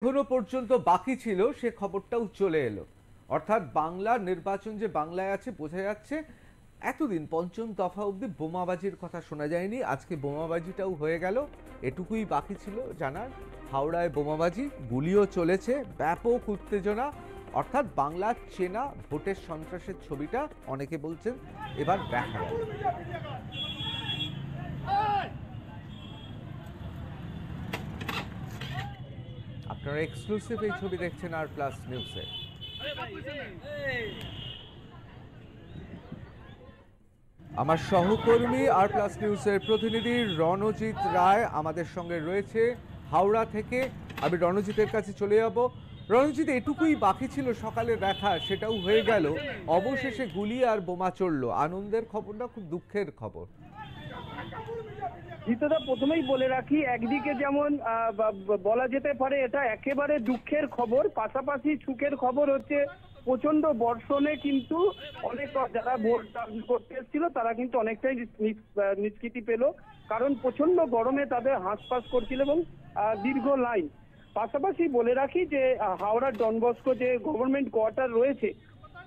এখনো পর্যন্ত বাকি ছিল সে খবরটাও চলে এলো। অর্থাৎ বাংলার নির্বাচন যে বাংলায় আছে বোঝা যাচ্ছে। এতদিন পঞ্চম দফা অবধি বোমাবাজির কথা শোনা যায়নি, আজকে বোমাবাজিটাও হয়ে গেল। এটুকুই বাকি ছিল জানার, হাওড়ায় বোমাবাজি, গুলিও চলেছে, ব্যাপক উত্তেজনা। অর্থাৎ বাংলার চেনা ভোটের সন্ত্রাসের ছবিটা অনেকে বলছেন এবার দেখা গেল। আপনারা এক্সক্লুসিভ এই ছবি দেখছেন আর প্লাস নিউজে। আমার সহকর্মী আর প্লাস নিউজের প্রতিনিধি রণজিৎ রায় আমাদের সঙ্গে রয়েছে হাওড়া থেকে। আমি রণজিতের কাছে চলে যাব। রণজিৎ, এটুকুই বাকি ছিল সকালে দেখা, সেটাও হয়ে গেল। অবশেষে গুলি আর বোমা চললো। আনন্দের খবর না খুব দুঃখের খবর? জিতদা, প্রথমেই বলে রাখি, একদিকে যেমন বলা যেতে পারে এটা একেবারে দুঃখের খবর, পাশাপাশি সুখের খবর হচ্ছে প্রচন্ড বর্ষণে কিন্তু অনেক যারা ভোট দান করতে এসেছিল তারা কিন্তু অনেকটাই নিষ্কৃতি পেল, কারণ প্রচন্ড গরমে তাদের হাঁসফাঁস করছিল এবং দীর্ঘ লাইন। পাশাপাশি বলে রাখি যে হাওড়ার ডন বস্কো যে গভর্নমেন্ট কোয়ার্টার রয়েছে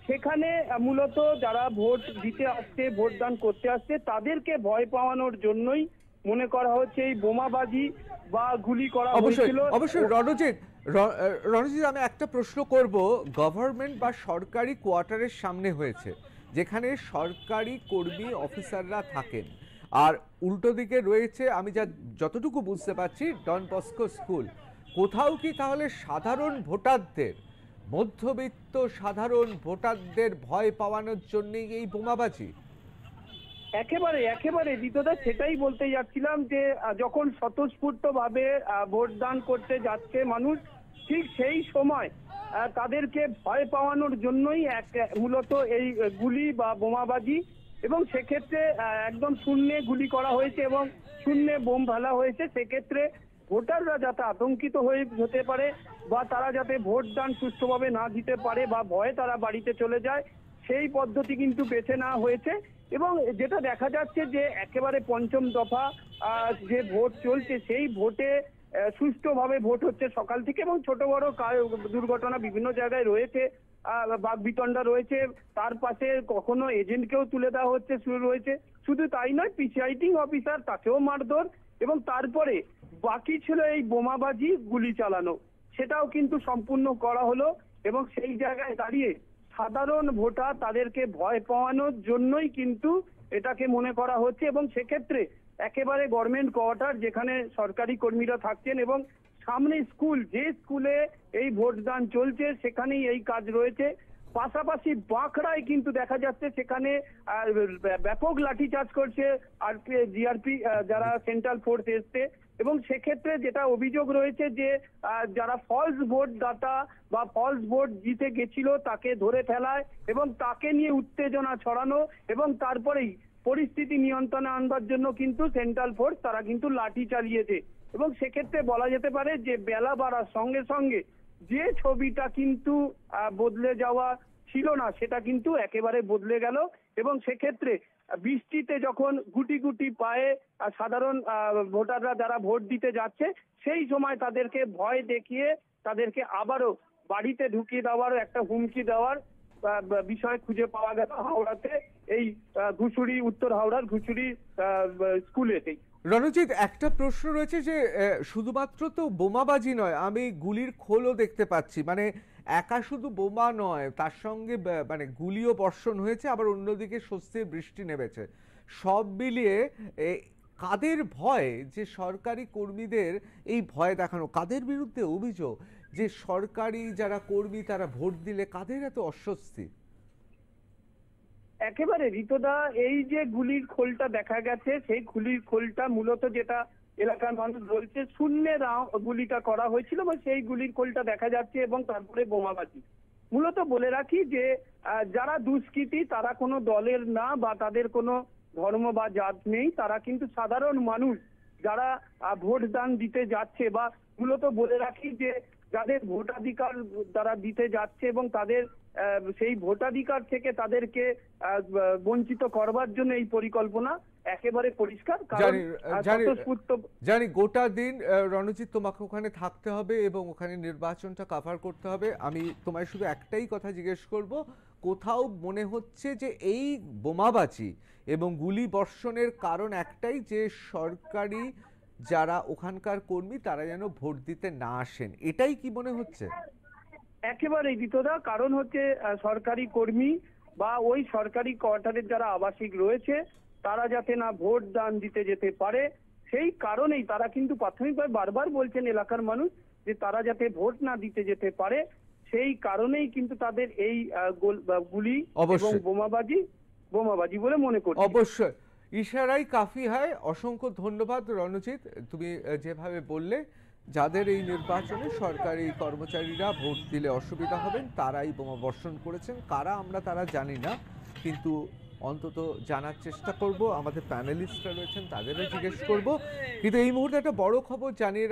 সেখানে মূলত যারা ভোট দিতে আসছে, ভোট দান করতে আসছে, তাদেরকে ভয় পাওয়ানোর জন্যই মনে করা হচ্ছে এই বোমাবাজি বা গুলি করা অবশ্যই হয়েছিল। অবশ্যই রণজিৎ, রণজিৎ আমি একটা প্রশ্ন করব। গভর্নমেন্ট বা সরকারি কোয়ার্টারের সামনে হয়েছে, যেখানে সরকারি কর্মী অফিসাররা থাকেন, আর উল্টো দিকে রয়েছে আমি যতটুকু বুঝতে পারছি ডন বস্কো স্কুল। কোথাও কি তাহলে সাধারণ ভোটারদের, মধ্যবিত্ত সাধারণ ভোটারদের ভয় পাওয়ানোর জন্যই এই বোমাবাজি? একেবারে একেবারে জিতদা, সেটাই বলতে যাচ্ছিলাম যে যখন স্বতঃস্ফূর্ত ভাবে ভোট দান করতে যাচ্ছে মানুষ, ঠিক সেই সময় তাদেরকে ভয় পাওয়ানোর জন্যই মূলত এই গুলি বা বোমাবাজি, এবং সেক্ষেত্রে একদম শূন্যে গুলি করা হয়েছে এবং শূন্যে বোম ফেলা হয়েছে। সেক্ষেত্রে ভোটাররা যাতে আতঙ্কিত হতে পারে বা তারা যাতে ভোট দান সুষ্ঠুভাবে না দিতে পারে বা ভয়ে তারা বাড়িতে চলে যায়, সেই পদ্ধতি কিন্তু বেছে নেওয়া হয়েছে। এবং যেটা দেখা যাচ্ছে যে একেবারে পঞ্চম দফা যে ভোট চলছে, সেই ভোটে সুষ্ঠুভাবে ভোট হচ্ছে সকাল থেকে, এবং ছোট বড় দুর্ঘটনা বিভিন্ন জায়গায় রয়েছে, বাকবিতণ্ডা রয়েছে, তার পাশে কখনো এজেন্টকেও তুলে দেওয়া হচ্ছে শুরু রয়েছে। শুধু তাই নয়, প্রিসাইডিং অফিসার তাকেও মারধর, এবং তারপরে বাকি ছিল এই বোমাবাজি, গুলি চালানো, সেটাও কিন্তু সম্পূর্ণ করা হলো। এবং সেই জায়গায় দাঁড়িয়ে সাধারণ ভোটার তাদেরকে ভয় পাওয়ানোর জন্যই কিন্তু এটাকে মনে করা হচ্ছে, এবং সেক্ষেত্রে একেবারে গভর্নমেন্ট কোয়ার্টার যেখানে সরকারি কর্মীরা থাকছেন এবং সামনে স্কুল, যে স্কুলে এই ভোট দান চলছে সেখানেই এই কাজ রয়েছে। পাশাপাশি বাঁকড়ায় কিন্তু দেখা যাচ্ছে সেখানে ব্যাপক লাঠিচার্জ করছে জিআরপি, যারা সেন্ট্রাল ফোর্স এসছে। এবং সেক্ষেত্রে যেটা অভিযোগ রয়েছে যে যারা ফলস ভোট দাতা বা ফলস ভোট জিতে গেছিল তাকে ধরে ফেলায় এবং তাকে নিয়ে উত্তেজনা ছড়ানো, এবং তারপরেই পরিস্থিতি নিয়ন্ত্রণে আনবার জন্য কিন্তু সেন্ট্রাল ফোর্স তারা কিন্তু লাঠি চালিয়েছে। এবং সেক্ষেত্রে বলা যেতে পারে যে বেলা বাড়ার সঙ্গে সঙ্গে যে ছবিটা কিন্তু বদলে যাওয়া ছিল না, সেটা কিন্তু একেবারে বদলে গেল। এবং সেক্ষেত্রে বৃষ্টিতে যখন গুটি গুটি পায়ে সাধারণ ভোটাররা যারা ভোট দিতে যাচ্ছে, সেই সময় তাদেরকে ভয় দেখিয়ে তাদেরকে আবারও বাড়িতে ঢুকিয়ে দেওয়ার একটা হুমকি দেওয়ার বিষয় খুঁজে পাওয়া গেল হাওড়াতে, এই ঘুষুরি, উত্তর হাওড়ার ঘুষুরি স্কুলেতেই। রণজিৎ, একটা প্রশ্ন রয়েছে যে শুধুমাত্র তো বোমাবাজি নয়, আমি গুলির খোলও দেখতে পাচ্ছি। মানে একা শুধু বোমা নয়, তার সঙ্গে মানে গুলিও বর্ষণ হয়েছে, আবার অন্যদিকে স্বস্তির বৃষ্টি নেমেছে। সব মিলিয়ে এ, কাদের ভয় যে সরকারি কর্মীদের এই ভয় দেখানো, কাদের বিরুদ্ধে অভিযোগ যে সরকারি যারা কর্মী তারা ভোট দিলে কাদের এত অস্বস্তি? একেবারে ঋতদা, এই যে গুলির খোলটা দেখা গেছে, সেই গুলির খোলটা মূলত যেটা এলাকার মানুষ বলছে শূন্যে গুলিটা করা হয়েছিল বা সেই গুলির খোলটা দেখা যাচ্ছে, এবং তারপরে বোমাবাজি। মূলত বলে রাখি যে যারা দুষ্কৃতী তারা কোনো দলের না বা তাদের কোনো ধর্ম বা জাত নেই, তারা কিন্তু সাধারণ মানুষ যারা ভোট দান দিতে যাচ্ছে। বা মূলত বলে রাখি যে যাদের ভোটাধিকার তারা দিতে যাচ্ছে এবং তাদের সেই ভোটাধিকার থেকে তাদেরকে বঞ্চিত করবার জন্য এই পরিকল্পনা একেবারে পরিষ্কার। কারণ স্বতঃস্ফূর্ত জানি গোটা দিন রণজিৎ তোমাকে ওখানে থাকতে হবে এবং ওখানে নির্বাচনটা কভার করতে হবে। আমি তোমায় শুধু একটাই কথা জিজ্ঞেস করব, কোথাও মনে হচ্ছে যে এই বোমাবাজি এবং গুলি বর্ষণের কারণ একটাই, যে সরকারি যারা ওখানকার কর্মী তারা যেন ভোট দিতে না আসেন, এটাই কি মনে হচ্ছে? একেবারেই দিতদা, কারণ হচ্ছে সরকারি কর্মী বা ওই সরকারি কোয়ার্টারের যারা আবাসিক রয়েছে তারা যাতে না ভোট দান দিতে যেতে পারে, সেই কারণেই তারা কিন্তু প্রাথমিকভাবে বারবার বলছেন এলাকার মানুষ যে তারা যাতে ভোট না দিতে যেতে পারে, সেই কারণেই কিন্তু তাদের এই গুলি এবং বোমাবাজি বলে মনে করছি। অবশ্যই, ইশারাই কাফি হয়। অসংখ্য ধন্যবাদ রণজিৎ, তুমি যেভাবে বললে যাদের এই নির্বাচনে সরকারি কর্মচারীরা ভোট দিলে অসুবিধা হবেন তারাই বোমা বর্ষণ করেছেন। কারা আমরা তারা জানি না, কিন্তু অন্তত জানার চেষ্টা করব, আমাদের প্যানেলিস্টরা রয়েছেন তাদেরও জিজ্ঞেস করব। কিন্তু এই মুহূর্তে একটা বড় খবর জানিয়ে